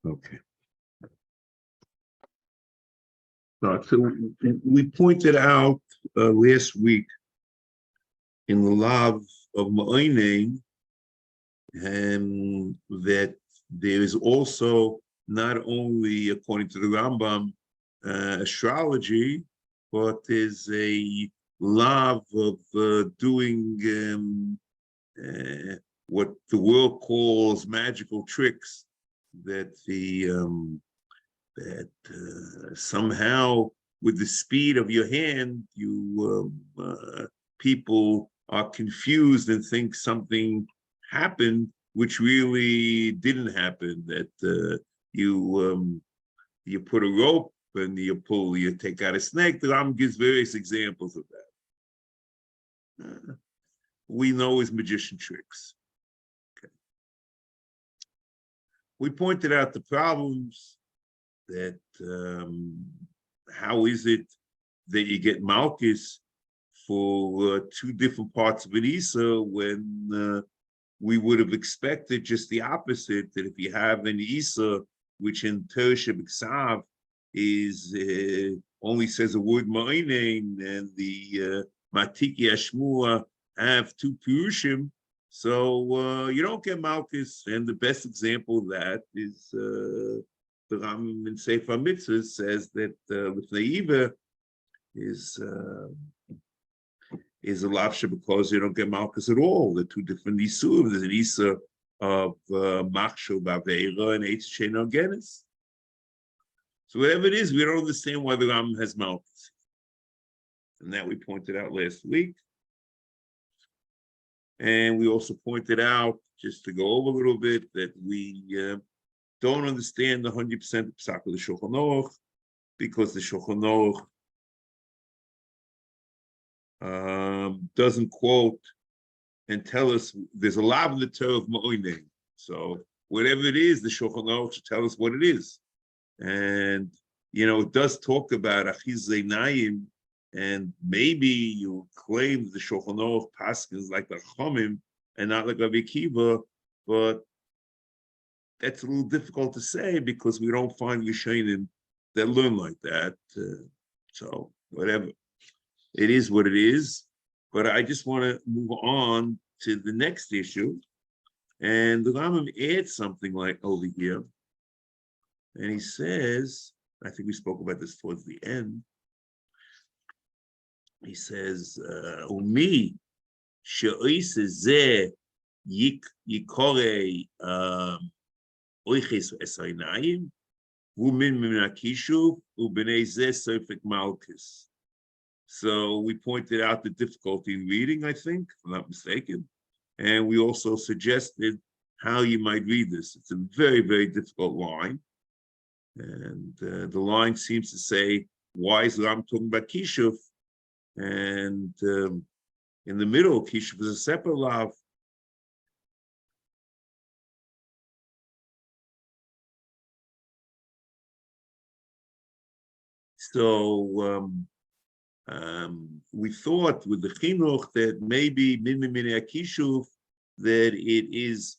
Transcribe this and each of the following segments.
Okay. So we pointed out last week in the law of Ma'onen that there is also not only, according to the Rambam, astrology, but there's a law of doing what the world calls magical tricks, that somehow with the speed of your hand, people are confused and think something happened which really didn't happen. That you put a rope and you pull, you take out a snake. The Ram gives various examples of that. We know is magician tricks. Okay. We pointed out the problems, that how is it that you get Malchus for two different parts of an Isa when we would have expected just the opposite, that if you have an Isa which in Tersha B'Ksav is only says a word Ma'onen, and the Matiki Ashmua have two Purushim, so you don't get Malchus. And the best example of that is the Rambam in Sefer HaMitzvos says that with Naiva is a lavsha because you don't get Malchus at all. They're two different Isurim. There's an Isa of Machshel B'Aveira and Eitz Shein Genis. So whatever it is, we don't understand why the Rambam has Malchus. And that we pointed out last week. And we also pointed out, just to go over a little bit, that we don't understand 100% the Psak of the Shulchan Aruch, because the Shulchan Aruch doesn't quote and tell us. There's a lot in the Torah of Ma'onen. So whatever it is, the Shulchan Aruch should tell us what it is. And, it does talk about Achiz Zeinayim, and maybe you claim the Shulchan Aruch Paskins like the Chomim and not like Rabbi Akiva, but that's a little difficult to say because we don't find Rishonim that learn like that. So whatever, it is what it is. But I just want to move on to the next issue, and the Rambam adds something like over here, and he says, I think we spoke about this towards the end. He says, "Umi she'ois ze yikorei oiches esaynayim umin minakishu ubnei ze sofek malchus." So we pointed out the difficulty in reading, I think, if I'm not mistaken, and we also suggested how you might read this. It's a very, very difficult line, and the line seems to say, "Why is Ram talking about Kishuv?" And in the middle, Kishuv is a separate lav. So we thought with the chinuch that maybe min minei Kishuv, that it is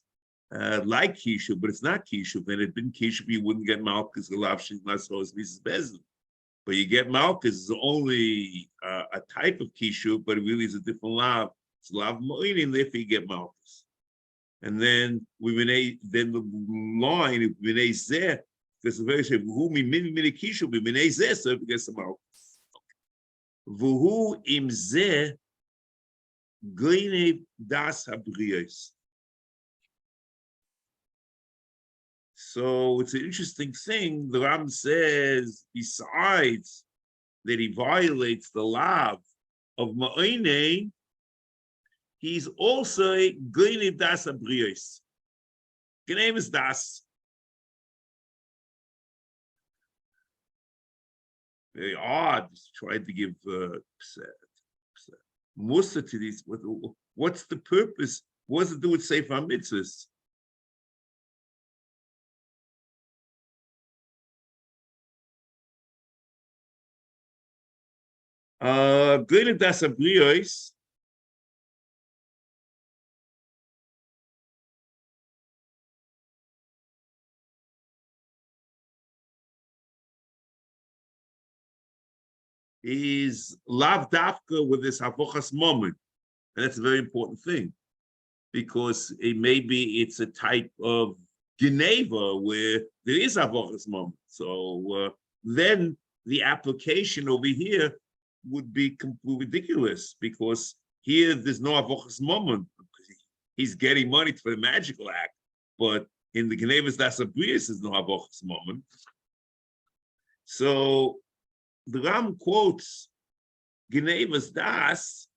like Kishuv, but it's not Kishuv. And if it had been Kishuv, you wouldn't get Malchus, the lav she's not so as Mrs. Bezin. But you get Malchus is only a type of Kishuv, but it really is a different lav. It's lav Ma'onen, therefore you get Malchus. And then the line of B'nei Zeh, because the very say V'hu min Kishuv B'nei Zeh, so it gets the Malchus. V'hu im Zeh Gleinev das habriyos. So it's an interesting thing. The Ram says, besides that he violates the law of Ma'onen, he's also Gleinev das habriyos. Gleinev is das. Very odd. Tried to give Musa to these. What's the purpose? What does it do with Sefer HaMitzvos? Gleinev das habriyos. is lav dafka with this havochas moment. And that's a very important thing, because maybe it's a type of Geneva where there is havochas moment. So then the application over here would be completely ridiculous, because here there's no havochas moment. He's getting money for the magical act, but in the Genevas das Abrius is no havochas moment. So the Ram quotes Genevas das,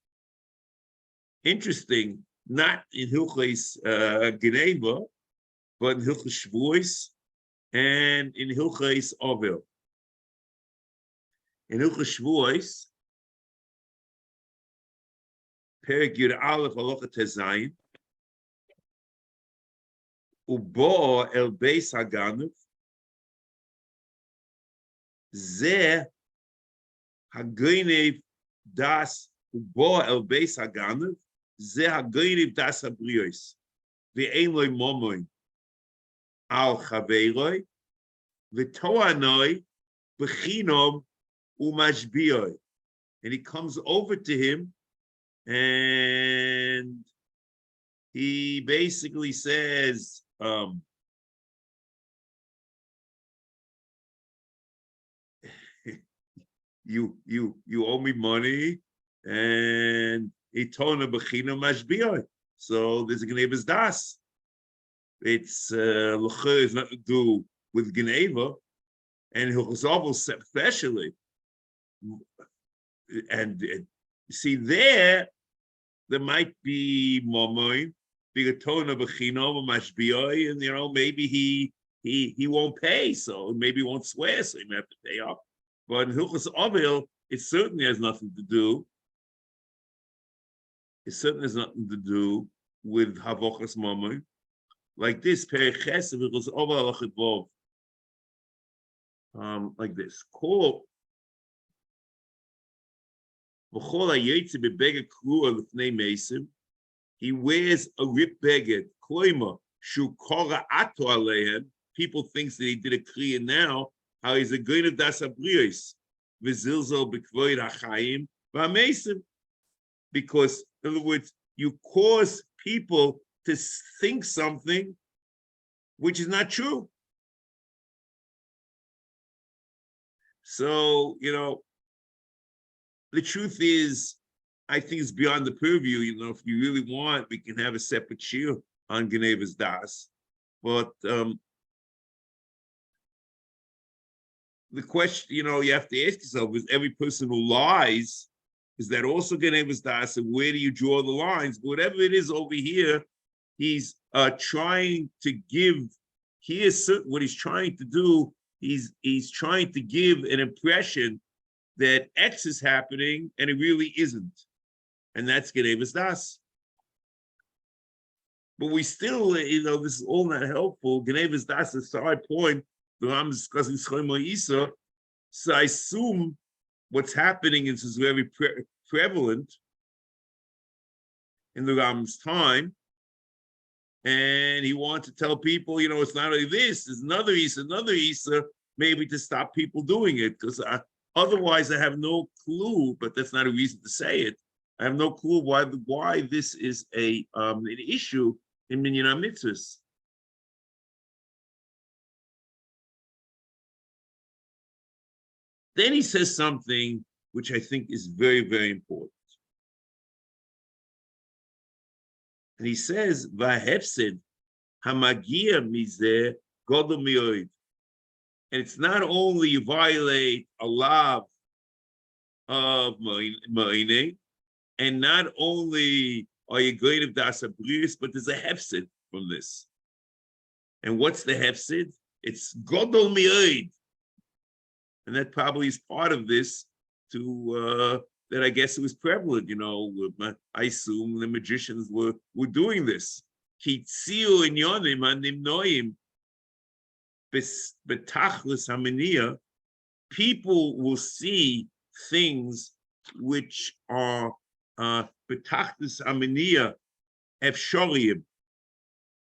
interesting, not in Hilchos Geneva, but in Hilchos Shavuos and in Hilchos Ovel. In Hilchos Shavuos, Perek Yud Aleph Halacha Tezayin, Ubo El Beis Haganav, Zeh Hagoynev Das Ubo El Beis Haganav, Zeh Hagoynev Das Habriyos, Ve'ein Loi Momoin Al Chaveiroi, Ve'toanoi Bechinom Umashbiyoi. And he comes over to him and he basically says, you owe me money, and itona bechina mashbiyah. So there's a Genevas das. It's is nothing to do with Geneva, and Hilchos especially. And see there might be momoin, bigatona bechina mashbiyah, and maybe he won't pay, so maybe he won't swear, so he may have to pay up. But in Hilchos Ovel, it certainly has nothing to do. It certainly has nothing to do with Havochas Mamon. Like this, Perek Ches of Hilchos Ovel Halacha Vov. Like this. Kol V'chol hayotze bebeged krua l'fnei meisim. He wears a ripped beged. Kloima shu kora ato aleihem. People think that he did a kriya now. How he's a good of das abrios, v'zilzal b'kvoid hachayim v'ameisim, because in other words, you cause people to think something which is not true. So the truth is, I think it's beyond the purview. If you really want, we can have a separate shiur on Genevas das, but the question, you have to ask yourself, is every person who lies, is that also Genevas das? And where do you draw the lines? But whatever it is over here, he's trying to give, what he's trying to do, he's trying to give an impression that X is happening and it really isn't. And that's Genevas das. But we still, this is all not helpful. Genevas das is a side point. The Ram is discussing Schoimo Isa, so I assume what's happening is very prevalent in the Ram's time, and he wants to tell people, it's not only this, there's another Isa, maybe to stop people doing it, because otherwise I have no clue, but that's not a reason to say it. I have no clue why this is an issue in Minyan HaMitzvos. Then he says something which I think is very, very important. And he says, "Vahefsid hamagia mizeh godol mioid." And it's not only you violate a law of Ma'ine, and not only are you going to das abris, but there's a hefsid from this. And what's the hefsid? It's godol mioid. And that probably is part of this that I guess it was prevalent, I assume the magicians were doing this. People will see things which are betachlis aminiya efshoriyim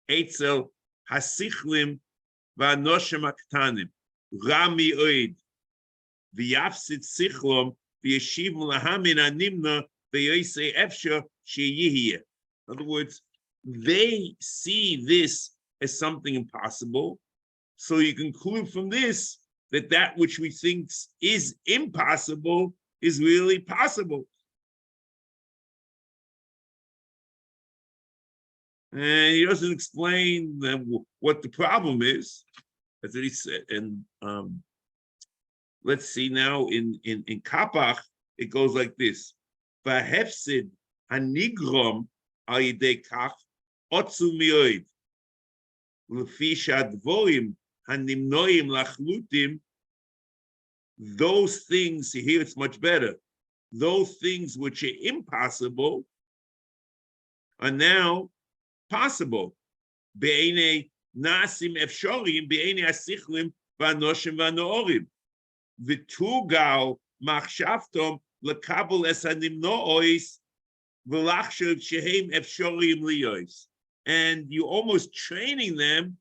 etzel hasichlim va'anoshim aktanim rami oid v'yafsid sichlom In other words, they see this as something impossible. So you conclude from this that that which we think is impossible is really possible. And he doesn't explain what the problem is. That's what he said. And let's see now in Kapach, it goes like this. Vahefsid hanigrom al yedei kach otzu mioid. Lefi shadvorim hanimnoim lachlutim. Those things, here it's much better. Those things which are impossible are now possible. Be'ene nasim efshorim, be'ene asichlim v'anoshim v'anorim. V'tugal machshavtom lekabel es hanimnois v'lachshav shehem efshorim liyois. And you're almost training them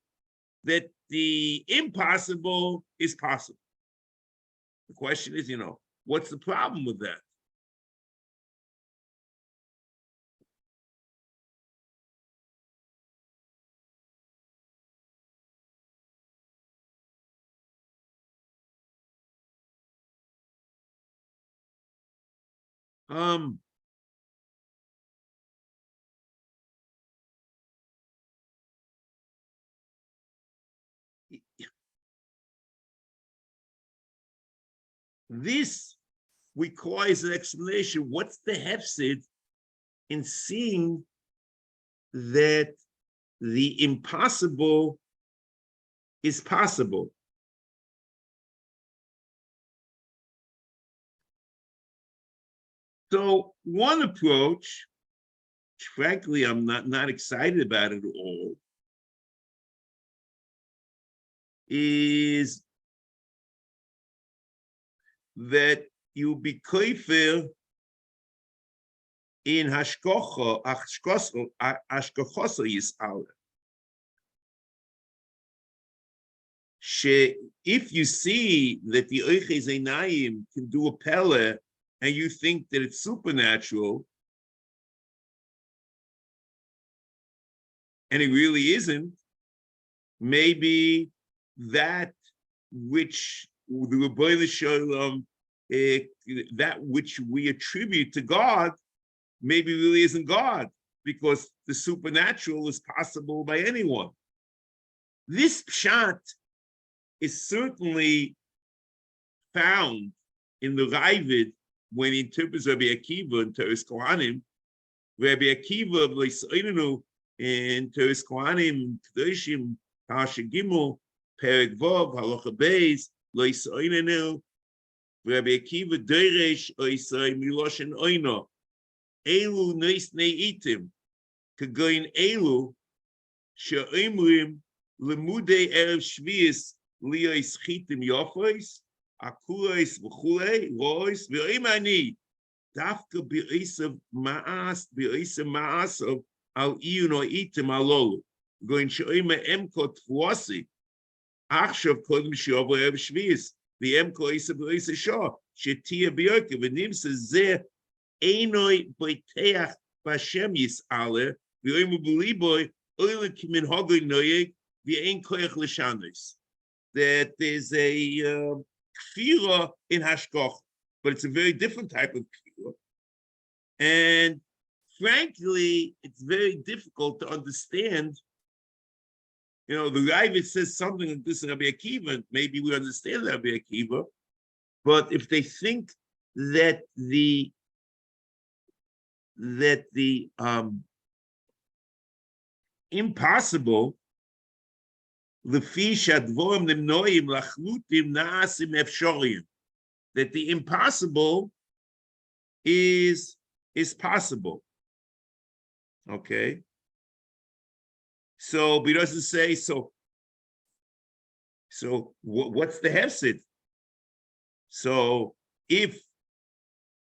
that the impossible is possible. The question is, what's the problem with that? This requires an explanation. What's the hefsid in seeing that the impossible is possible? So one approach, which frankly I'm not excited about it at all, is that you be koifer in hashkocha yis'ala. If you see that the oiches einayim can do a pele, and you think that it's supernatural, and it really isn't, maybe that which the Rebbeinu Shalom, that which we attribute to God, maybe really isn't God, because the supernatural is possible by anyone. This pshat is certainly found in the Ravid when he interprets Rabbi Akiva in Teres Kohanim. Rabbi Akiva in Teres Kohanim, Kedoshim, Pasha Gimel, Perek Vov, Halacha Beis, Lo Yisraelenu, Rabbi Akiva Deresh Oisai Miloshen Oino, Elu Neis Neitim, Kagoin Elu, She'omrim Lemudei Erev Shvius Liois Chitim Yofos, Akulois V'chulei, Rois, V'imani, Dafka B'Isav Ma'as of Al Iyun O Itim Alolu, Goin She'oima Emko Tfuosi, Achshav Kodem She'ovo Erev Shvius, V'Emko Isa B'Isa Shah, She'tia B'Yoke, V'Nimsa Zeh, Einoi Boiteach B'Shem Yis'ale, V'Oimu B'Liboy, Oile Kimin Hogoi Noyeg, V'Ein Koyach L'Shanos. That there's a kfira in hashkoch, but it's a very different type of kfira. And frankly, it's very difficult to understand. The Ravid says something like this in Rabbi Akiva, maybe we understand Rabbi Akiva, but if they think that the impossible, that the impossible is possible. Okay. So but he doesn't say so. So what's the hefsid? So if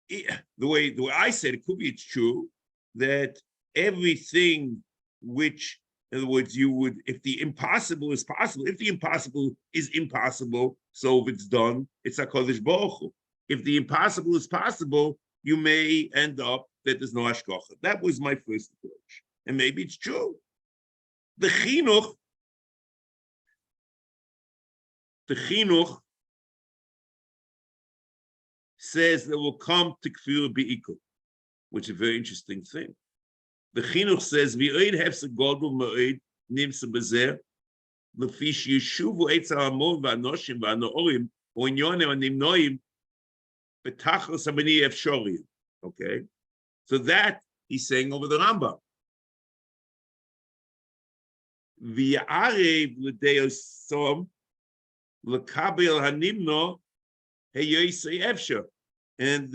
the way I said it, could be it's true that everything which, in other words, you would, if the impossible is possible, if the impossible is impossible, so if it's done, it's HaKadosh Baruch Hu. if the impossible is possible, you may end up that there's no hashgacha. That was my first approach. And maybe it's true. The chinuch says that will come to kfir be'ikul, which is a very interesting thing. The chinuch says, "V'oid hefse godol me'oid nimsa bezer, lefish yeshuvu eitz ha'amon v'anoshim v'anorim u'inyonim v'nimnoim b'tachos ha'bani efshoriyim." Okay, so that he's saying over the Rambam. V'yarev l'deosom l'kabel hanimno heyoisei efshor, and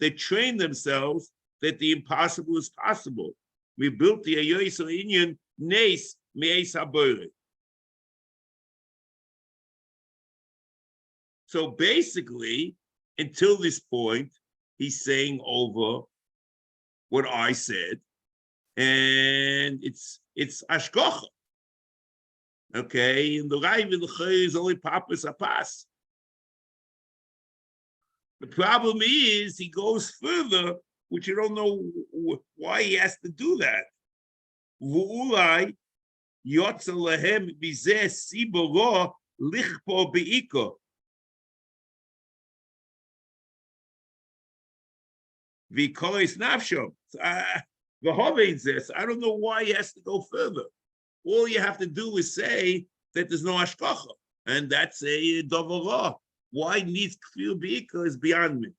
they train themselves that the impossible is possible. We built the heyoisei inyan nes me'es haboire. So basically, until this point, he's saying over what I said, and it's hashgacha. Okay, and the Raiv in the Chayr is only papas apas. The problem is he goes further, which you don't know why he has to do that. V'ulai yotza lahem bizeh siboro lichpo beiko. V'kois nafsho. V'hovein this. I don't know why he has to go further. All you have to do is say that there's no hashgacha, and that's a davar. Why it needs kfir be'ikah is beyond me.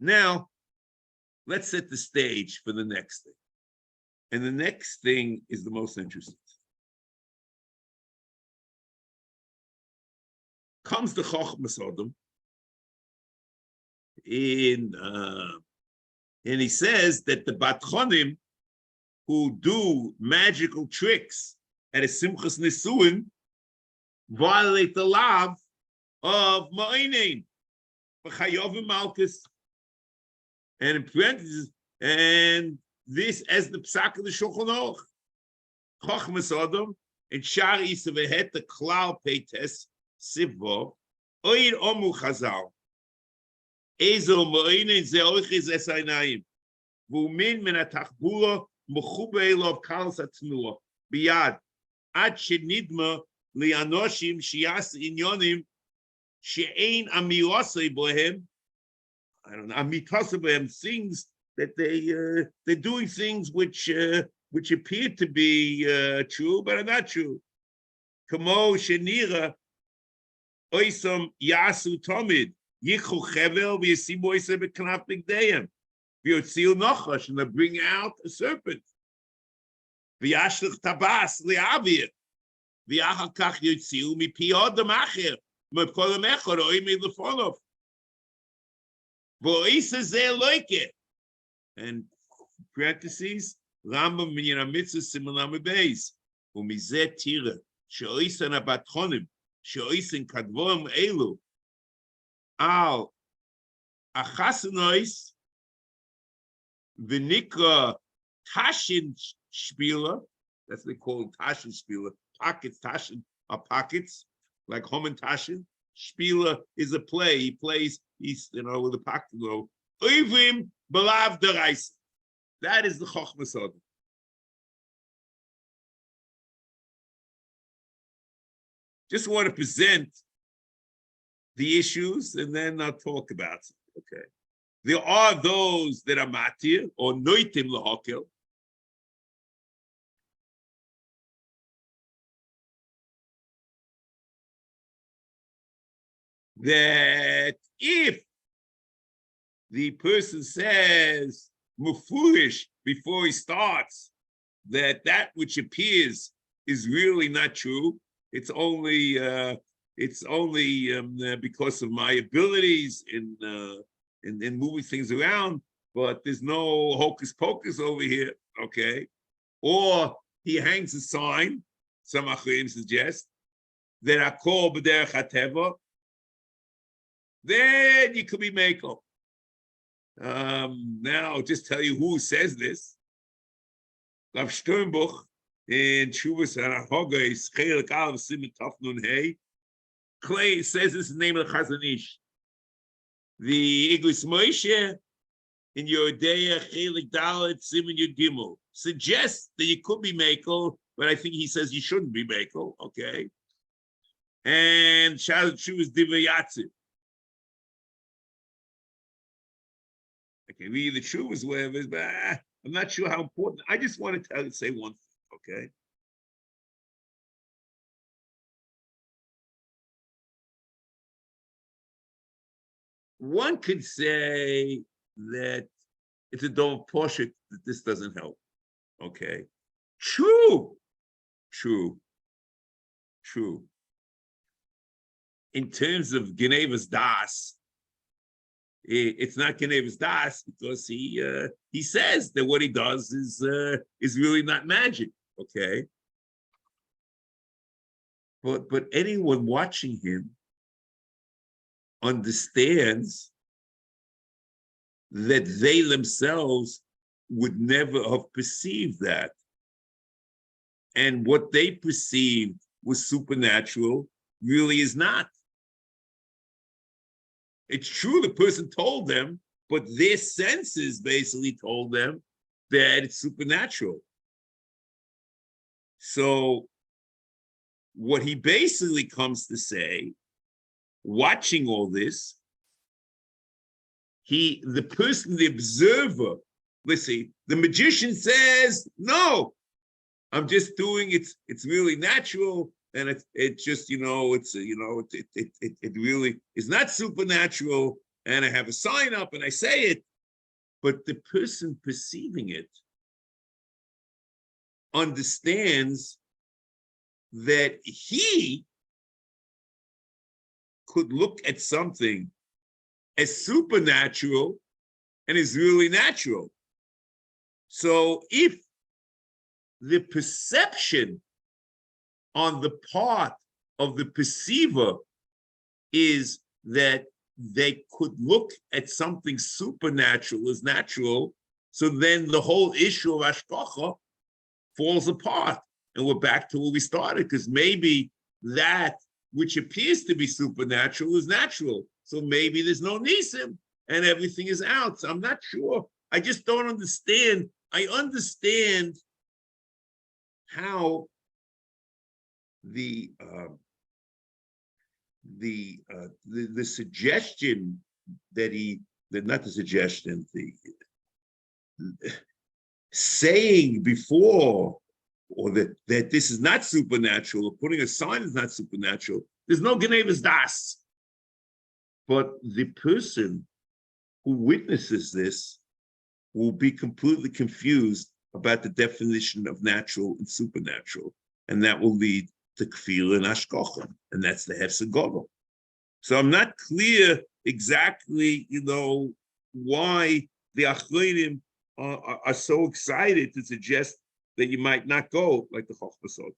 Now, let's set the stage for the next thing. And the next thing is the most interesting. Comes the Chochmas Adam and he says that the Batchonim who do magical tricks at a Simchas Nisuin violate the law of Ma'inen, Chayov Malchus, and in parentheses, and this as the Psak of the Shulchan Aruch, Chochmas Adam, and Shar Isavehet the Klal Peites Sivvo, Oir Omu Chazal, Ezo Ma'inen Zeoiches Esainayim, Vumin Min HaTachbura Mechube Elov Kal Satnua, Biyad, Ad Shenidma Lianoshim Shias Inyonim, She'ein Amirosei Bohem, I don't know, Amitosei Bohem, things that they're doing things which appear to be true but are not true. Kamo Shenira Oisom Yasu Tomid, Yichu Chevel v'Yasimu Oisei B'Knaf B'Gdeim, v'Yotziu Nochash, and they bring out a serpent. V'Yashlech Tabas Li'avir, v'Achar Kach Yotziu Mipi Odom Acher, M'Kol Mechor Oimei Lefonov, v'Oisei Zeh Loike, and parentheses, Rambam Minyan HaMitzvos Siman Lamed Beis, u'Mizeh Tira, she'oisen habatchonim, she'oisen kadvorim elu, al achasanois, v'nikra tashin shpila, that's what they call it, tashin shpila, pockets, tashin are pockets, like Homan Tashin. Shpila is a play, he plays, he's, with a pocket, Oivim belav deraisa. That is the Chochmas Adam. Just want to present the issues and then I'll talk about it. Okay. There are those that are matir or noitim lahakel. That if the person says mufurish before he starts that which appears is really not true, it's only because of my abilities in moving things around, but there's no hocus pocus over here, okay? Or he hangs a sign, some achrim suggest, that I call b'derech hateva, then you could be makel. Now, I'll just tell you who says this. Rav Sternbuch in Shuvas Hanahoga is Chelik Aleph Siman Taf Nun Hey. Clay says this is the name of the Chazon Ish. The Iglis Moshe in Yodeya Chelik Dalet Siman Yud Gimel suggests that you could be Mekel, but I think he says you shouldn't be Mekel. Okay. And Shuvas Divrei Yatzib. I can read the Shuvas whatever, but I'm not sure how important. I just want to say one thing. Okay. One could say that it's a dom poshik that this doesn't help. Okay. True. In terms of Genevas Das, it's not Genevas Das because he says that what he does is really not magic. Okay. But anyone watching him understands that they themselves would never have perceived that. And what they perceived was supernatural really is not. It's true the person told them, but their senses basically told them that it's supernatural. So what he basically comes to say, watching all this, the person, the observer, let's see, the magician says, no, I'm just doing it. It's really natural. And it just, it really is not supernatural. And I have a sign up and I say it, but the person perceiving it understands that he could look at something as supernatural and is really natural. So if the perception on the part of the perceiver is that they could look at something supernatural as natural, so then the whole issue of hashgacha falls apart. And we're back to where we started, because maybe that which appears to be supernatural is natural. So maybe there's no nisim and everything is out. So I'm not sure. I just don't understand. I understand how the suggestion not the suggestion, the saying before, or that this is not supernatural, or putting a sign is not supernatural. There's no Genevas Das. But the person who witnesses this will be completely confused about the definition of natural and supernatural. And that will lead to kfila and hashgacha. And that's the hefsek gadol. So I'm not clear exactly, why the achronim are so excited to suggest that you might not go like the Chochmah Sod.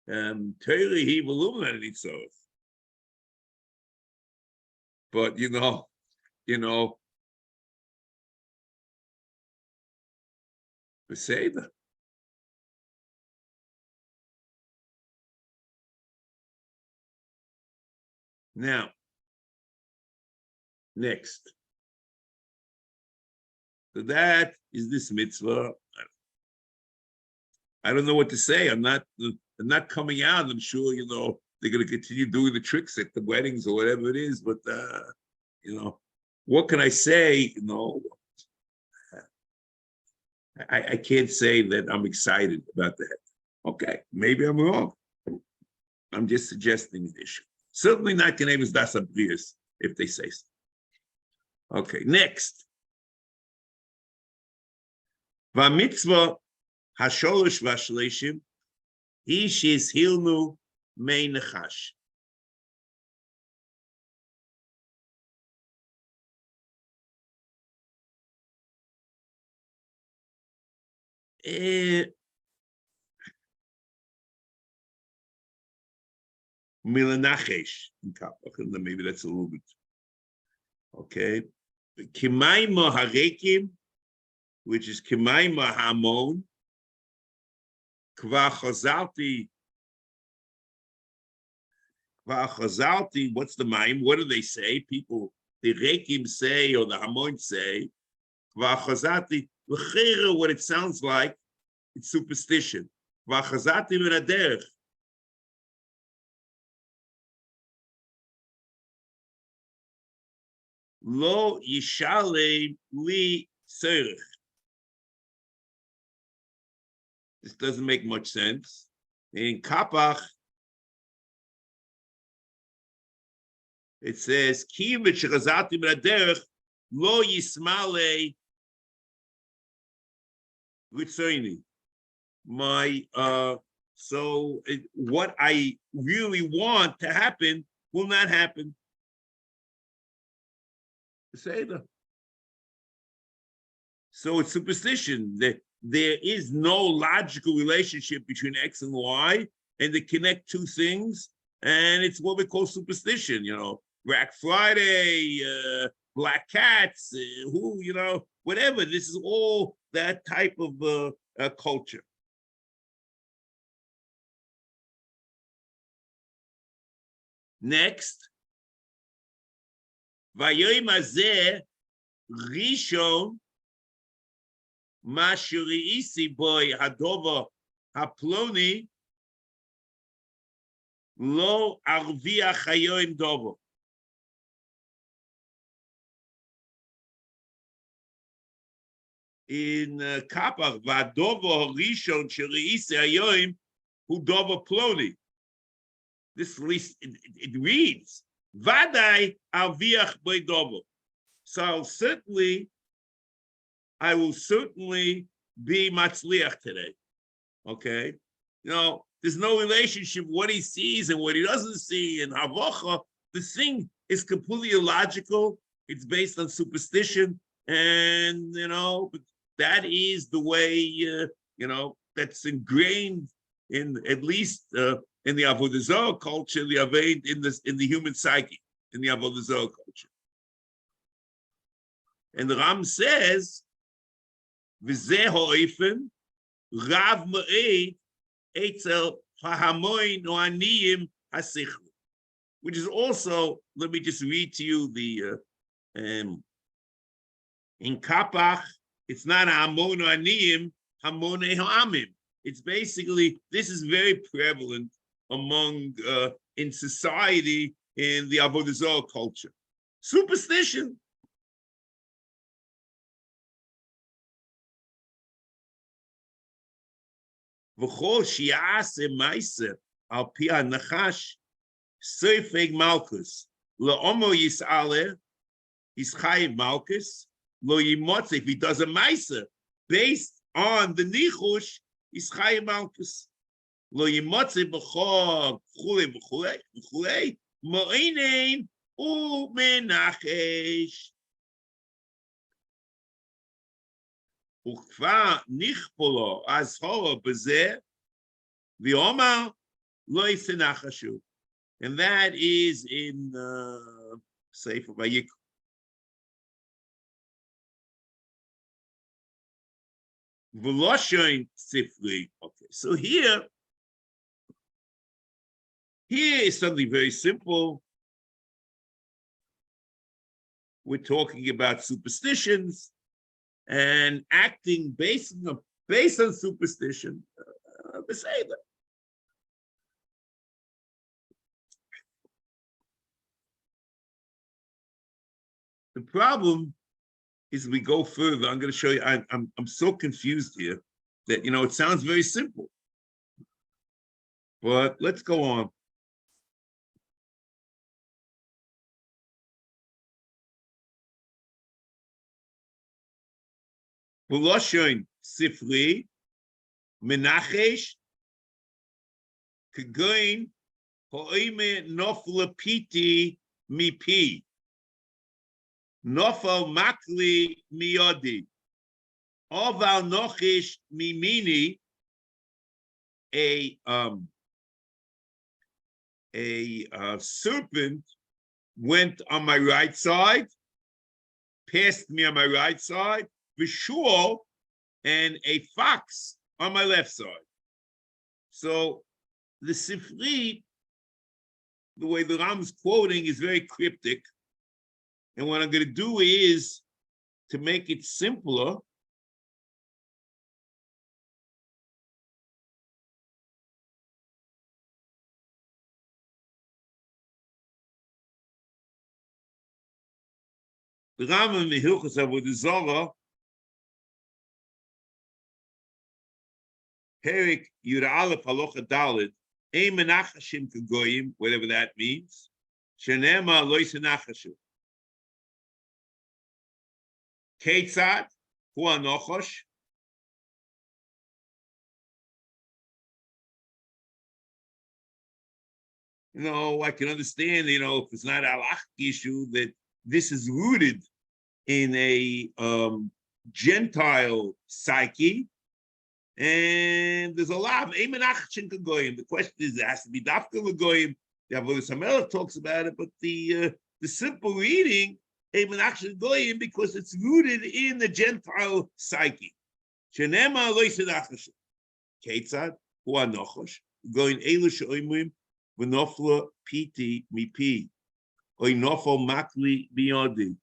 Torah he illuminated itself. But the Seder. Now, next. So that is this mitzvah. I don't know what to say. I'm not coming out. I'm sure, they're going to continue doing the tricks at the weddings or whatever it is. But, what can I say? I can't say that I'm excited about that. Okay, maybe I'm wrong. I'm just suggesting an issue. Certainly not Genevas Das Abrius, if they say so. Okay, next. VaMitzvah hasholosh v'ashleishim ish is hilnu mei nechash. Milanachesh in Kapach, maybe that's a little bit. Okay. Kimayma harekim, which is Kimayma hamon, Kva chazalti. What's the mime? What do they say? People, the Rekim say, or the Hamon say, Kva chazalti. What it sounds like, it's superstition. Kva chazalti v'naderech. Lo yishalem li serich. This doesn't make much sense. In Kapach, it says, Ki v'shechazati b'naderech lo yismale ritzoini. What I really want to happen will not happen. Seder. So it's superstition. There is no logical relationship between X and Y, and they connect two things, and it's what we call superstition. Black Friday, black cats, whatever. This is all that type of culture. Next. Vayoyim hazeh rishon ma sheriisi boy hadover haploni lo arviach hayoyim dover. In Kapach, vadover rishon sheriisi hayoyim hu dover ploni. This least it reads. Vadai arviach beidovo. So I will certainly be matzliach today. Okay, there's no relationship what he sees and what he doesn't see. And havacha, the thing is completely illogical. It's based on superstition, and that is the way that's ingrained in at least. In the Avodah Zarah culture, in the human psyche, in the Avodah Zarah culture. And the Ram says, V'zeh ha'ofen, Rav Me'ed, Eitzel ha'hamoin o'aniyim ha'sichlu. Which is also, let me just read to you in Kapach, it's not ha'hamon o'aniyim, hamonei ha'amim. It's basically, this is very prevalent among in society in the Avodah Zarah culture. Superstition. V'chol shi'ase ma'aser al pi ha'nachash seifeg malchus le'omo yis'aleh he's chayiv malchus lo yimotze. If he does a ma'aser based on the ניחוש, he's chayiv malchus. Lo yimotze b'chol v'chulei v'chulei v'chulei mo'inen u'menachesh. Ukva nichpolo azhoro b'zeh v'omar lo yisenachashu. And that is in Sefer Vayikra. V'loshoin sifri. Okay, so here is something very simple. We're talking about superstitions and acting based on superstition. The problem is we go further. I'm going to show you. I'm so confused here that it sounds very simple, but let's go on. V'loshoin sifri menachesh k'goyin ho'ime nofla piti mipi nofal makli miyodi oval nochish mimini. A serpent went on my right side, passed me on my right side, for sure, and a fox on my left side. So the Sifri, the way the Ram is quoting, is very cryptic. And what I'm going to do is to make it simpler. The Rambam in Hilchos Avodah Zarah, Perik Yud Aleph Halacha Daled, Ein Menachashim Kagoyim, whatever that means. Shenema Lo Yisnachashu. Ketzad Hu Anochosh. I can understand, if it's not a halach issue, that this is rooted in a Gentile psyche, and there's a lot of Eimenachshin Kagoyim. The question is, it has to be Dafka Lagoyim. The Avodas HaMelech talks about it, but the simple reading, Eimenachshin Kagoyim, because it's rooted in the Gentile psyche. Shenema Lo Yisnachashu. Ketzad Hu Anochosh. Going Elu She'oimrim V'nofla Piti Mipi. Oy Nofal Makli Biyodi.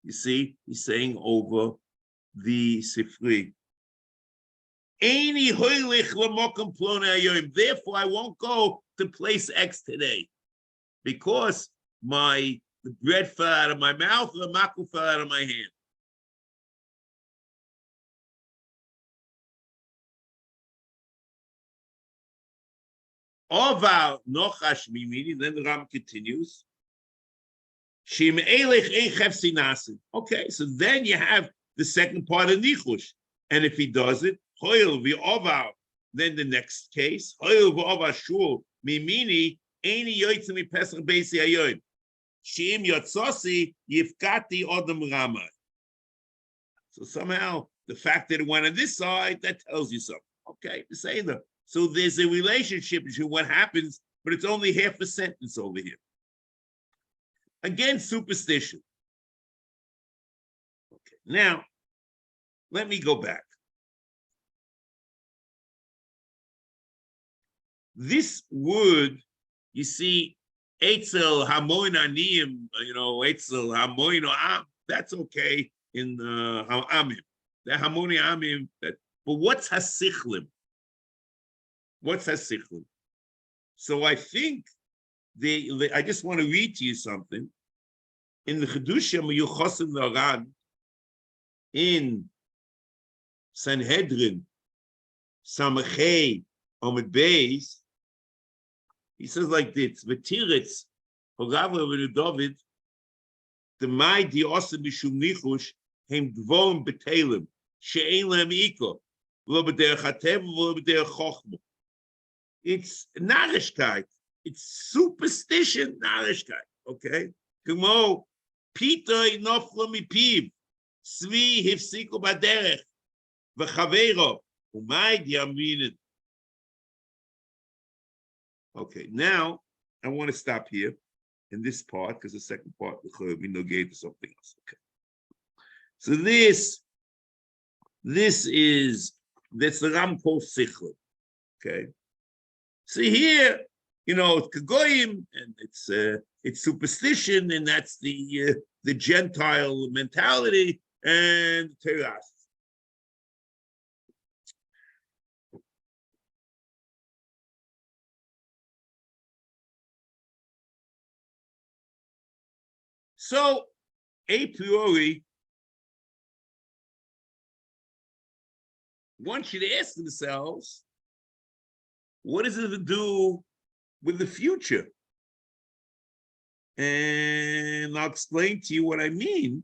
You see, he's saying over the Sifri. Therefore, I won't go to place X today, because the bread fell out of my mouth, the makul fell out of my hand. Oval nochash mimini. Then the Ram continues. Okay, so then you have the second part of Nichush. And if he does it, then the next case, so somehow the fact that it went on this side, that tells you something. Okay, say that. So there's a relationship between what happens, but it's only half a sentence over here. Again, superstition. Okay, now let me go back. This word, you see, Eitzel Hamoin Aniyim, Eitzel Hamoin Am, that's okay in Amim. The Hamoni Amim, but what's Hasichlim? What's Hasichlim? So I think I just want to read to you something. In the Chedushim Yuchosim Naran, in Sanhedrin, Samachei, Omid Beis, he says like this: V'tiritz, Hogavra v'David, the Mai di Osa Mishum Nichush, Hem Dvorim B'Telim, She'ein Lehem Iko, Lo B'derech HaTeva, Lo B'derech Chochma. It's narishkeit. It's superstition, narishkeit. Okay? K'mo Pitoi noflo mipiv, Svi hifsiku b'derech, v'chaveiro, Umay di'aminin. Okay, now I want to stop here in this part, because the second part we negate to something else. Okay. So that's the Ram calls Sichel. Okay. So here, it's Kagoyim, and it's superstition, and that's the Gentile mentality, and Teras. So, a priori, one should ask themselves, what does it have to do with the future? And I'll explain to you what I mean,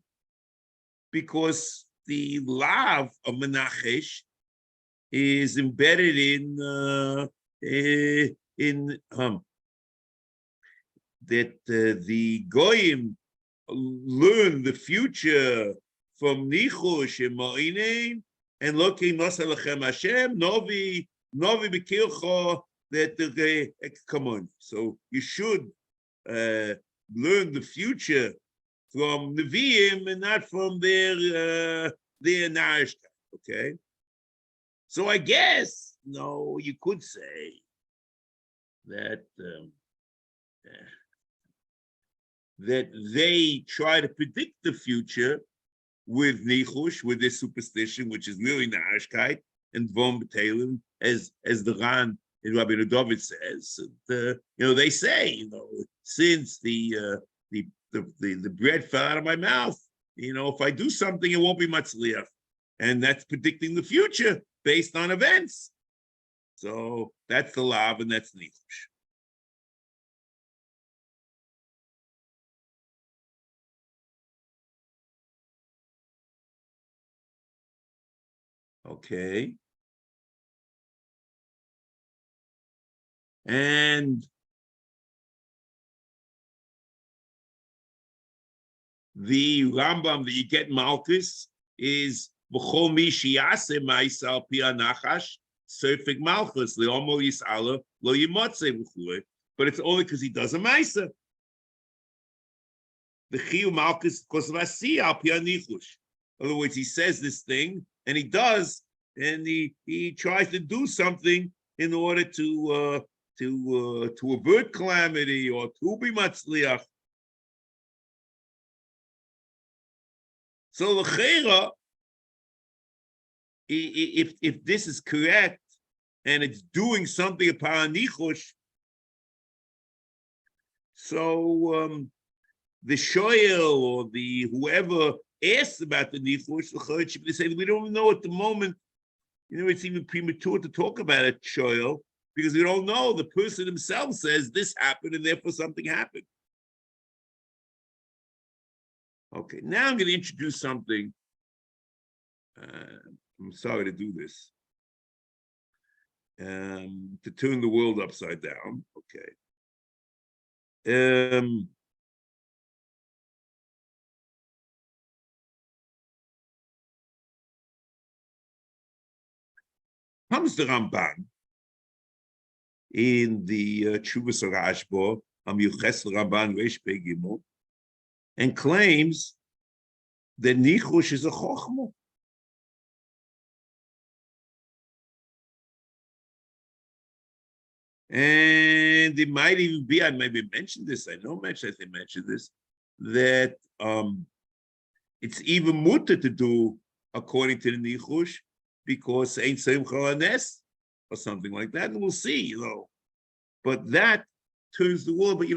because the lav of Menachesh is embedded in that the Goyim learn the future from ניחוש and מעונן, and looking Nasa Lachem Hashem, Novi Bekilcho, that come on. So you should learn the future from Nevi'im and not from their Narishta. Okay. So I guess no, you could say that that they try to predict the future with ניחוש, with this superstition, which is really narishkeit and dvom b'telim, as the Ran in Rabbi David says. They say, since the bread fell out of my mouth, if I do something, it won't be matzliach, and that's predicting the future based on events. So that's the lav, and that's ניחוש. Okay. And the Rambam that you get Malchus is V'chol mi sheyaseh ma'aseh al pi hanachash sofek Malchus le'omo yis'ala lo yimotzeh v'chulei. But it's only because he does a ma'aseh. The Chiyuv Malchus because of asiyah al pi hanichush. In other words, he says this thing and he does, and he tries to do something in order to avert calamity or to be matzliach. So l'cheira, if this is correct and it's doing something upon ניחוש, so the shoyel or the whoever asks about the ניחוש, l'cheira should be saying, we don't know at the moment. It's even premature to talk about it, shoyel, because we don't know. The person himself says this happened and therefore something happened. Okay, now I'm going to introduce something. I'm sorry to do this. To turn the world upside down. Okay. Comes the Ramban in the Tshuvas Rashba, Yuches Ramban Reish Pei Gimel, and claims that ניחוש is a chokhmah. And it might even be, I maybe mentioned this, I think mentioned this, that it's even mutter to do according to the ניחוש, because ain't simcha hanes or something like that, and we'll see, But that turns the world, but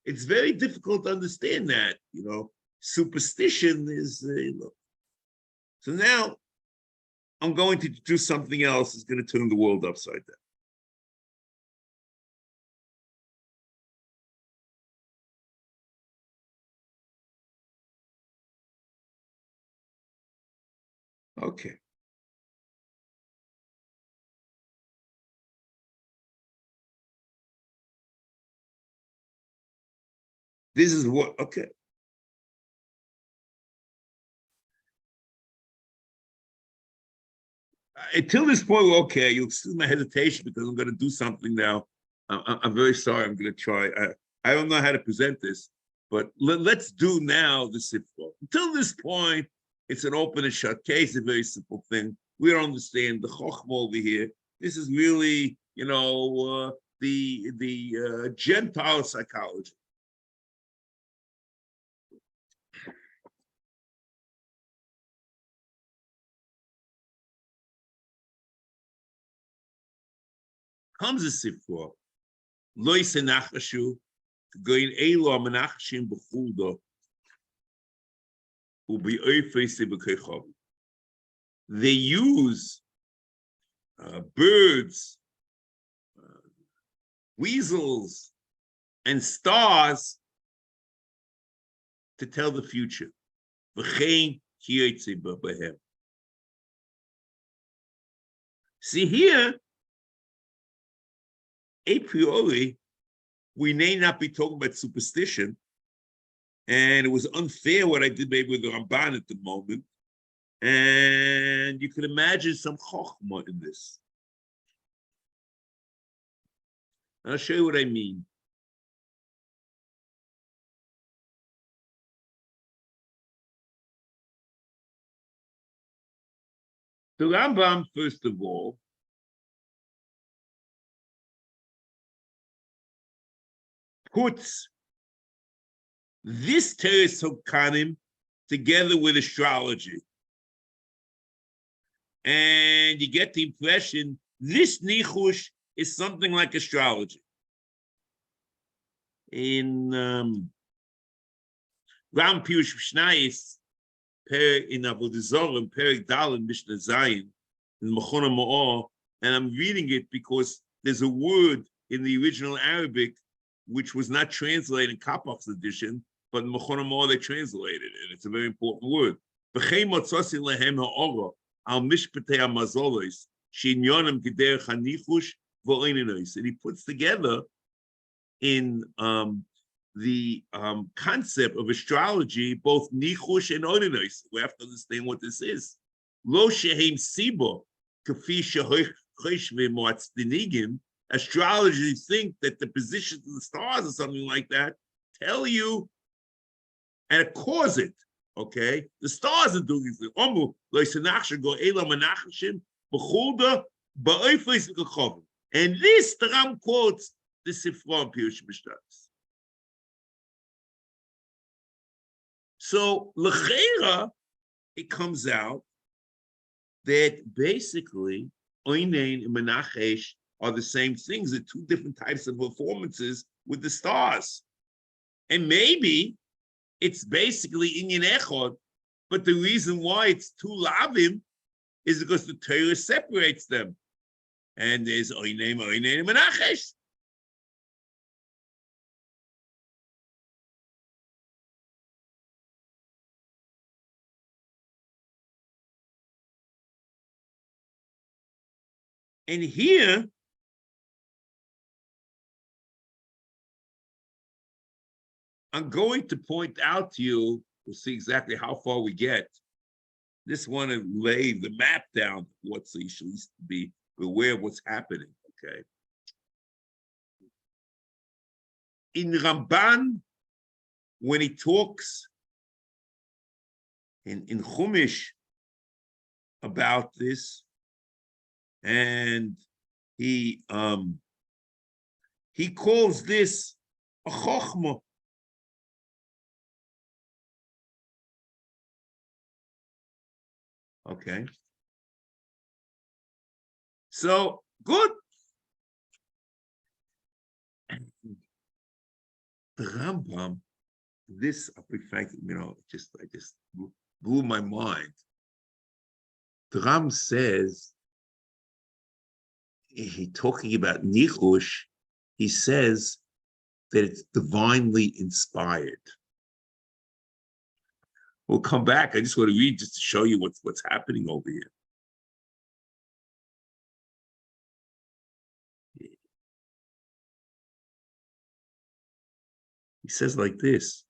it's very difficult to understand that, superstition is, So now I'm going to do something else that's going to turn the world upside down. Okay. This is what, okay. Until this point, okay, you'll see my hesitation because I'm going to do something now. I'm very sorry. I'm going to try. I don't know how to present this, but let's do now the Sefer. Until this point, it's an open and shut case, a very simple thing. We don't understand the chokhmah over here. This is really, the Gentile psychology. Comes a Sefer. Lo yisenachashu, goin elo amenachashim b'chuldo, u'bi'oifei b'keichav. They use birds, weasels, and stars to tell the future. V'chein kiyotze b'hem. See here, a priori, we may not be talking about superstition, and it was unfair what I did maybe with the Ramban at the moment, and you can imagine some chokhmah in this. I'll show you what I mean. The Rambam, first of all, puts this Teres Hokanim together with astrology. And you get the impression this Nichush is something like astrology. In Ram Pirush Mishnayis, in Avodah Zarah, Perek Dalin Mishnah Zayin, in Machona Ma'or, and I'm reading it because there's a word in the original Arabic which was not translated in Kapach's edition, but in Machona Ma'or they translated it, and it's a very important word. V'chei motzasi lehem ha'ora al mishpatei ha'mazolos she'inyonim k'derech ha'nichush v'oininois, and he puts together in the concept of astrology both nichush and oininois. We have to understand what this is. Lo shehem sibo kafi shehoish v'moatzdinigim. Astrologers think that the positions of the stars or something like that tell you and cause it. Okay, the stars are doing this. And this the Ram quotes the Sefer Pirush Mishnayos. So l'cheira, it comes out that basically Oinen and Menachesh are the same things. They're two different types of performances with the stars, and maybe it's basically Inyan Echad, but the reason why it's two Lavim is because the Torah separates them. And there's Oinem, and Menachesh. And here, I'm going to point out to you, we'll see exactly how far we get. Just want to lay the map down, so you should be aware of what's happening, okay? In Ramban, when he talks in Chumash about this, and he calls this a chokhmah. Okay. So good. The Rambam, this, I'll be frank, I just blew my mind. The Ram says, he talking about Nichush, he says that it's divinely inspired. We'll come back. I just want to read just to show you what's happening over here. He says like this.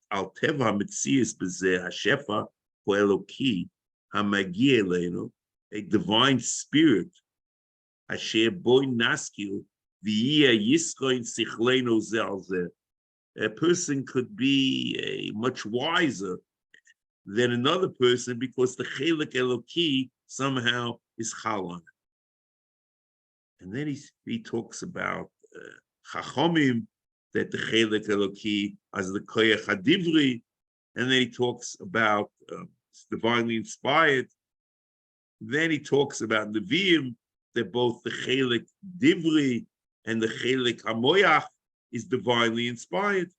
Al teva mitzias b'zeh hashefa ho eloki hamagia elenu, a divine spirit, asher boy naskil v'yia yisroin sichleinu zeh al zeh. A person could be much wiser than another person because the chelik eloki somehow is chal on it. And then he talks about chachomim, that the chelik eloki as the koyach hadivri, and then he talks about it's divinely inspired. Then he talks about neviim, that both the chelik divri and the chelik hamoyach is divinely inspired.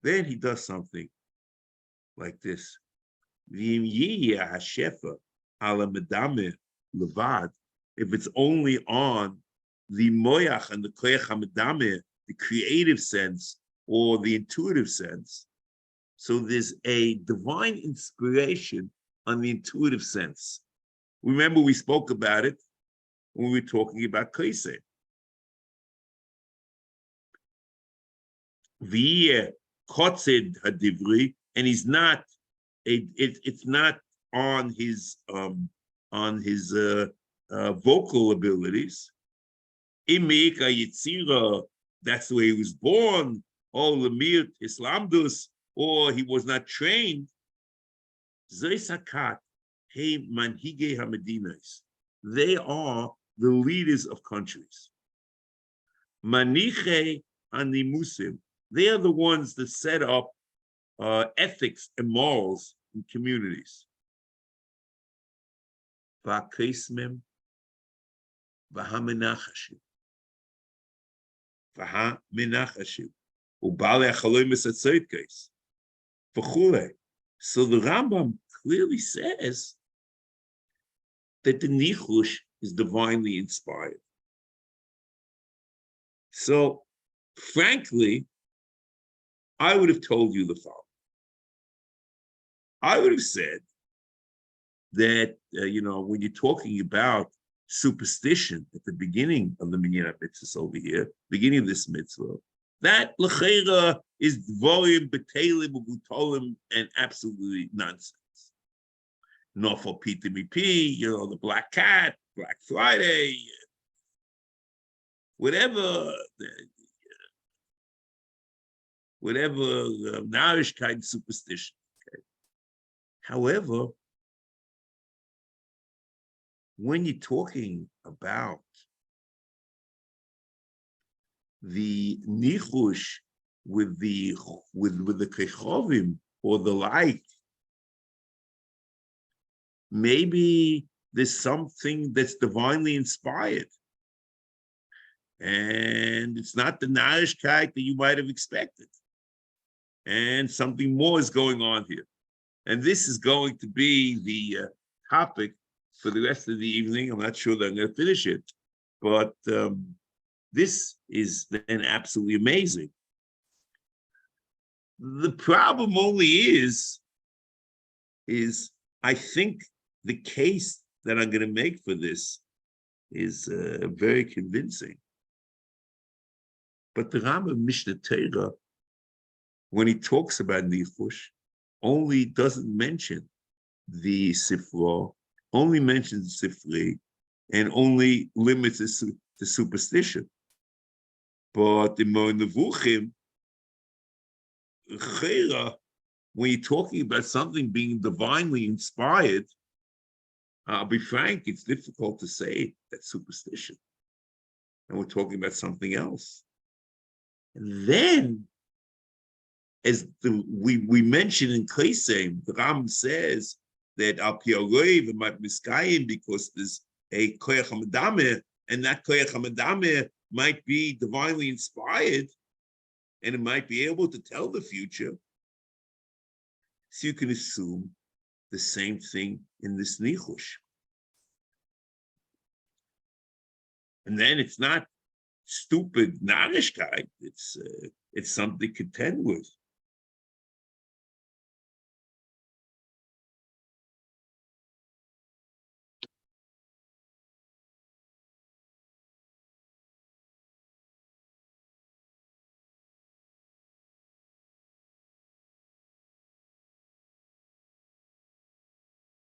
Then he does something like this. V'im yiyah hashefa ala medameh levad, if it's only on the moyach and the koyach hamadameh, the creative sense or the intuitive sense. So there's a divine inspiration on the intuitive sense. Remember, we spoke about it when we were talking about kaiseh. V'yeh kotzed hadivri, and he's not. It's not on his vocal abilities. Imika Yitzira, that's the way he was born, or Lemir Islamdus, or he was not trained. Zoisakat, hey manhige hamedinas. They are the leaders of countries. Maniche animusim. They are the ones that set up ethics and morals in communities. Va'kesmem v'hamenachashim. V'hamenachashim. Ubale achaloimus atzoitkes. V'chule. So the Rambam clearly says that the ניחוש is divinely inspired. So, frankly, I would have told you the following. I would have said that, when you're talking about superstition at the beginning of the Minyan HaMitzvos over here, beginning of this mitzvah, that l'cheira is dvorim, betelim, ugutolim, and absolutely nonsense. Nofal P, the black cat, Black Friday, whatever Narishkeit superstition. Okay. However, when you're talking about the ניחוש with the kechovim or the like, maybe there's something that's divinely inspired. And it's not the Narishkeit that you might have expected. And something more is going on here. And this is going to be the topic for the rest of the evening. I'm not sure that I'm going to finish it, but this is then absolutely amazing. The problem only is I think the case that I'm going to make for this is very convincing. But the Rambam Mishnah Torah, when he talks about ניחוש, only doesn't mention the Sefer, only mentions Sifri, and only limits it to superstition. But in Nevuchim, when you're talking about something being divinely inspired, I'll be frank, it's difficult to say that's superstition. And we're talking about something else. And then, as we mentioned in Klesem, the Ram says that Al Piaroiv might miskayim because there's a Koyach HaMadameh, and that Koyach HaMadameh might be divinely inspired, and it might be able to tell the future. So you can assume the same thing in this ניחוש. And then it's not stupid Narishkeit, it's something to contend with.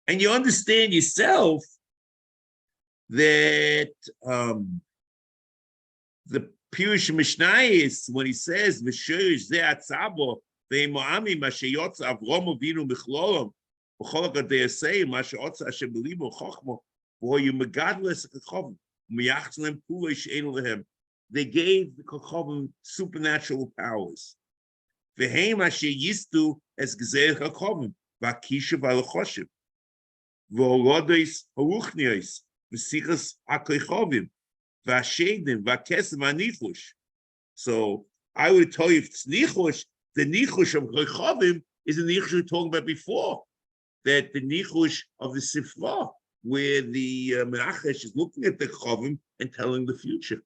And you understand yourself that the Pirush Mishnayis, when he says V'shirish ze atzabo ve'imoami mashayotz Avrom Avinu michlolom v'chol ha'gadei ma she'otza Hashem b'libo chochmo v'hoyu megadles ha'kachovim u'miyachtz pulei she'enu lehem. They gave the kachovim supernatural powers. V'heim asher yistu es gzeir ha'kachovim v'akisha v'alochoshim v'horodes haruchnios v'sichas ha'kachovim. So I would tell you if it's ניחוש, the ניחוש of Rechavim is the ניחוsh we were talking about before, that the ניחוsh of the Sefer, where the Menachesh is looking at the Rechavim and telling the future.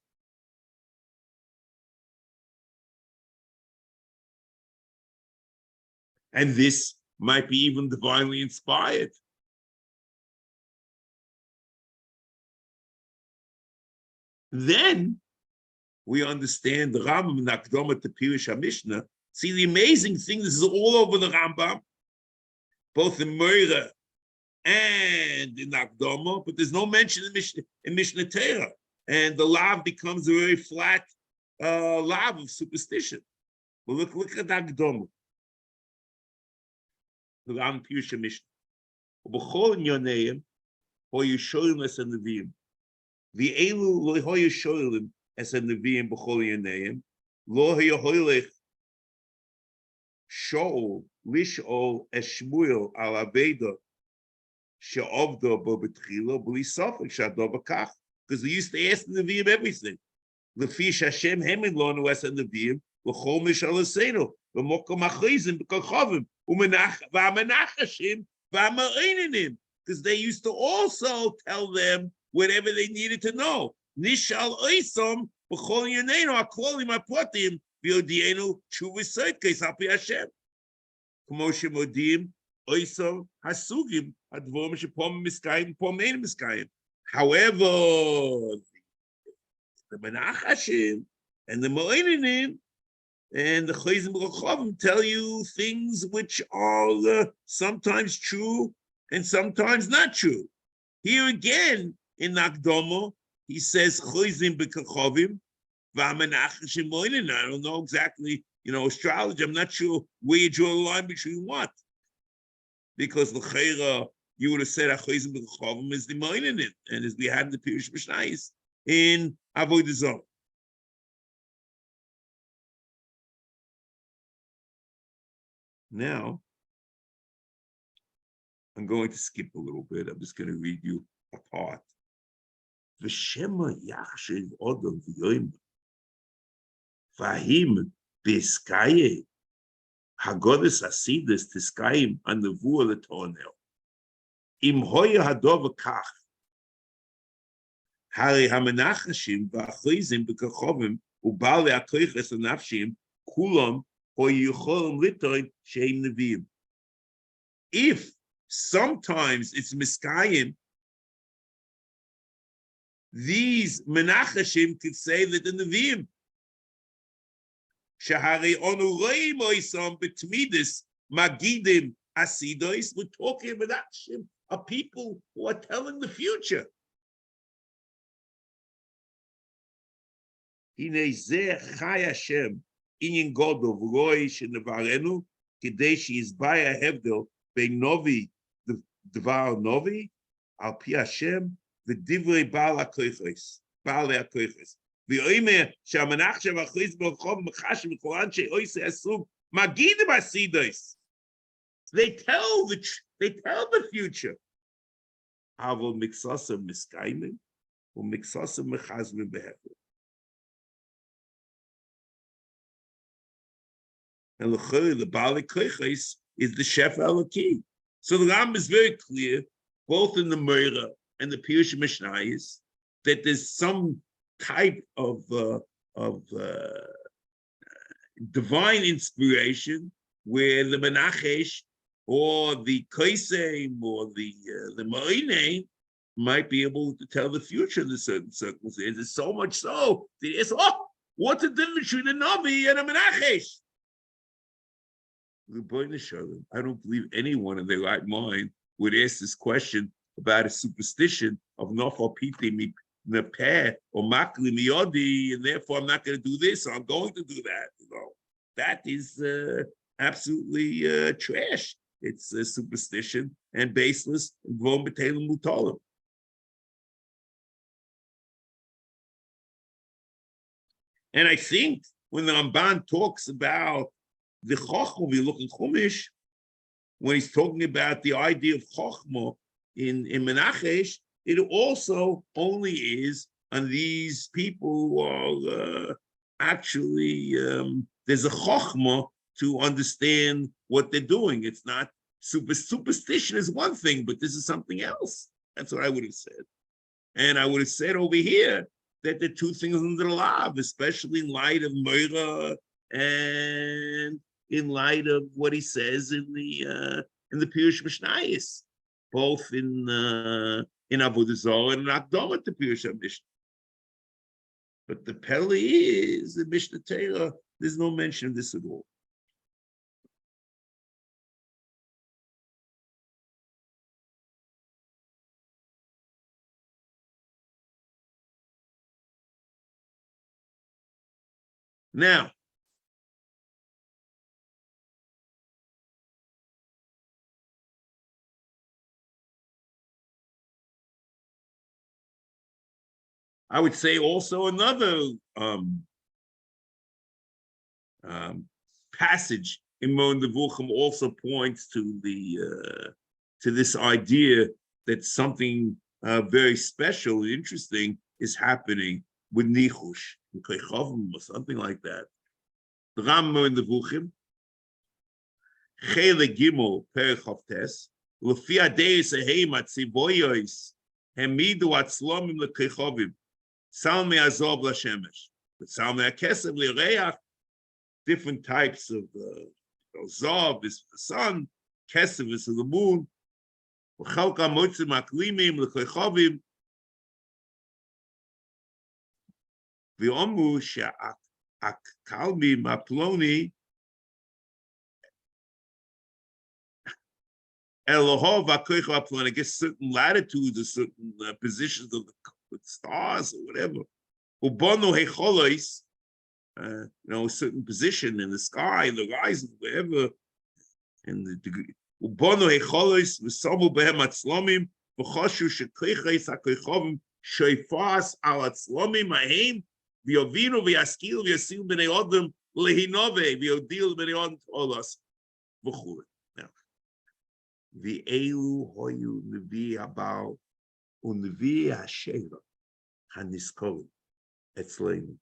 And this might be even divinely inspired. Then we understand the Rambam in Akdoma to Pirush HaMishnah. See, the amazing thing, this is all over the Rambam, both in Meira and in Akdoma, but there's no mention in Mishnah Torah. And the lav becomes a very flat lav of superstition. Well, look at Akdoma. The Rambam Pirush HaMishnah. ובכל ענייניהם, hoyu shoyim es הנביאים. ואלו לא hoyu shoyim es הנביאים בכל ענייניהם, לא היה הולך שאול לשאול את שמואל על עבודה שעובדו בו בתחילה, בלי ספק שהדבר כך, because he used to ask the נביאים everything. לפי שהשם האמין לנו את הנביאים, וכל משל עשינו, במקום מכריזים בכוכבים, והמנחשים והמעוננים, because they used to also tell them whatever they needed to know. נשאל איסום בכל ענייננו הכלולים הפרטיים, ויודיענו תשובה סודקס על פי השם. כמו שמודיעים איסום הסוגים, הדברים שפה מסקיים, פה אין מסקיים. However, the menachashim and the mo'ininim and the chayzim b'rochavim tell you things which are sometimes true and sometimes not true. Here again, in Akdomo, he says chayzim b'rochavim v'amenachashim mo'ininim. I don't know exactly, astrology. I'm not sure where you draw the line between what. Because l'chayra, you would have said chayzim b'rochavim is the mo'ininim, and as we had in the Pirush Mishnayos, in Avodah Zarah. Now, I'm going to skip a little bit. I'm just going to read you a part. V'shema yachshiv odom v'yoyim v'ahim b'eskaye hagodes asidus tiskayim anavu l'tonel im hoya hadov kach Hari hamenachashim v'achrizim b'kachovim u'bali akoiches anafshim kulam hoyucholim litoin sheim neviim. If sometimes it's miskayim, these menachashim could say that the neviim shahari onu roim oisam b'tmidis magidim asidois. We're talking about menachashim, are people who are telling the future. הנה זה חי השם, עניין גודל ורואי שנברנו, כדי שיסביר ההבדל בין נובי דבר נובי, על פי השם, ודברי בעלי הכויכס. ואומר שהמנחשב הכריז ברחוב מחש וכל אנשי עושה הסוג, מגידים הסידוס. They tell the future. אבל מקסוסם מסקיימים, ומקסוסם מחזמים בהבדל. And the Bali Koiches is the Shefer Eloki. So the Ram is very clear, both in the Meira and the Pirush Mishnayos, that there's some type of divine inspiration where the Menachesh or the Koisem or the Moine might be able to tell the future in certain circumstances. So much so that it's, what's the difference between a Navi and a Menachesh? I don't believe anyone in their right mind would ask this question about a superstition of Nofal Piti Nepeh or Makli Miyodi, and therefore I'm not going to do this, or I'm going to do that. That is absolutely trash. It's a superstition and baseless. And I think when the Ramban talks about the Chochmah, we look in Chumash, when he's talking about the idea of Chochmah in Menachesh, it also only is on these people who are actually, there's a Chochmah to understand what they're doing. It's not, superstition is one thing, but this is something else. That's what I would have said. And I would have said over here that the two things under the law, especially in light of Meira and in light of what he says in the Pirush Mishnayos, both in Avodah Zarah and in Akdama to Pirush Mishnah. But the Pele is the Mishnah Torah. There's no mention of this at all. Now, I would say also another passage in Mon Nevuchim also points to this idea that something very special, interesting is happening with Nichush, or something like that. The Ram Mon Nevuchim, Chele Gimel Perich Tes, Lefi Adeis Eheim Atzivoyos Hemidu Atzlomim LeKechovim, Salme Azov LaShemesh, Salme Akesev LeReach. Different types of Zov is the sun, Kesev is the moon. V'chalka motzim aklimim l'chechovim. V'omu she'akalmi maploni Elohov ha'koich ha'ploni. I guess certain latitudes or certain positions of the stars or whatever. Ubono hecholois. A certain position in the sky, in the horizon, wherever, in the degree. Ubono hecholos v'somu behem atzlomim v'choshu shekeiches hakoichovim shoifas al atzlomim hahem v'yovinu v'yaskil v'yasil b'nei odom lehinove v'yodil b'nei odom tolos v'chule. Now, v'elu hoyu nevi abal u'nevi ha'sheva haniskolim etzleinu.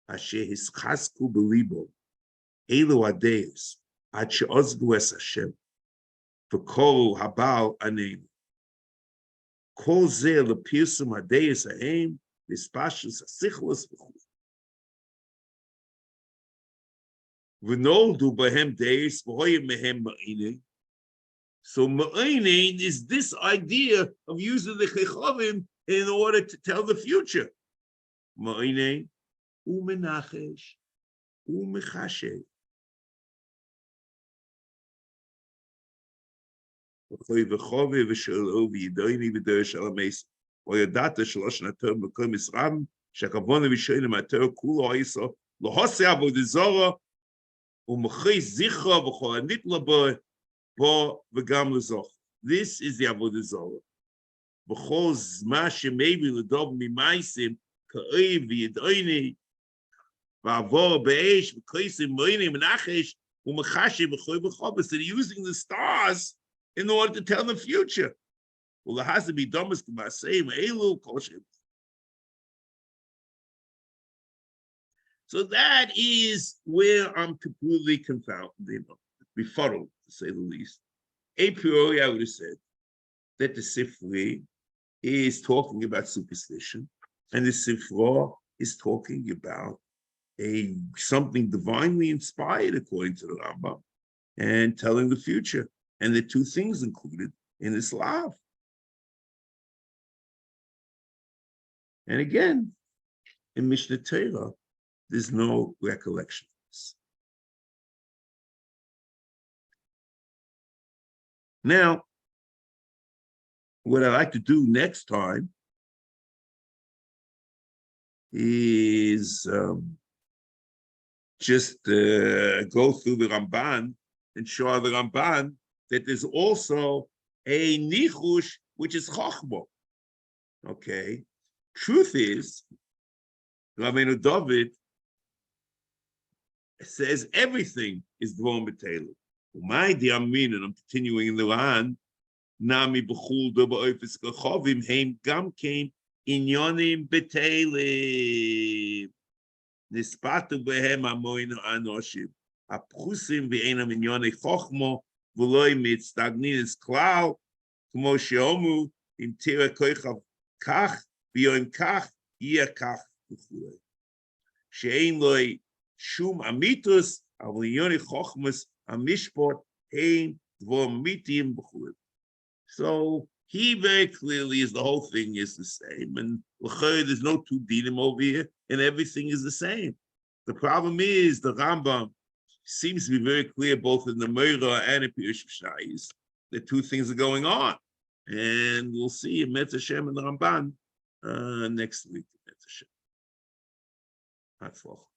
Asher hischasku belibo, elu adeus, ad she'ozgu es Hashem, v'kol habal aneim. Kol zeh lepirsum adeus haim, v'spashus hasichlos v'chul. V'noldu b'hem deus, v'hoyim mehem ma'inei. So ma'inei is this idea of using the chechovim in order to tell the future. Ma'inei. Umenachesh, umechashev. V'choy v'chove v'shelo v'yidoini v'derish alameis. V'yadata shalosh nater b'kol misram shakavona v'shoyim ater kulo ha'isa lohose avodizora u'mechei zichra v'chol anitla bo v'gam lezoch. This is the avodizora. V'chol zma shemevi l'dov mimaisim ka'oiv v'yidoini so they're using the stars in order to tell the future. Well, it has to be dumbest to say. So that is where I'm completely confounded, befuddled, to say the least. A priori, I would have said that the Sefer is talking about superstition, and the Sefer is talking about something divinely inspired, according to the Rambam, and telling the future. And the two things included in this lav. And again, in Mishnah Torah, there's no recollection of this. Now, what I'd like to do next time is just go through the Ramban and show the Ramban that there's also a ניחוש, which is chokhmah. Okay. Truth is, Rabbeinu David says everything is dvom b'teilu. Umay di'amin, and I'm continuing in the Ran, nami b'chul do ba'ofis kachovim heim gam kein inyonim b'teilim. Nispatu behem amoinu anoshim. Apchusim v'einam inyonei chokhmah v'loi mitztagninis klal k'mo she'omu im tira koichav kach v'yoim kach yeh kach v'chulei. She'ein loi shum amitus avol inyonei chokhmas amishpot hein dvom mitim v'chulei. So he very clearly is the whole thing is the same, and there's no two dinim over here, and everything is the same. The problem is the Rambam seems to be very clear both in the Meira and in Pirush Shayis. The two things are going on, and we'll see in Metz Hashem and the Ramban next week. Metz Hashem. That's all.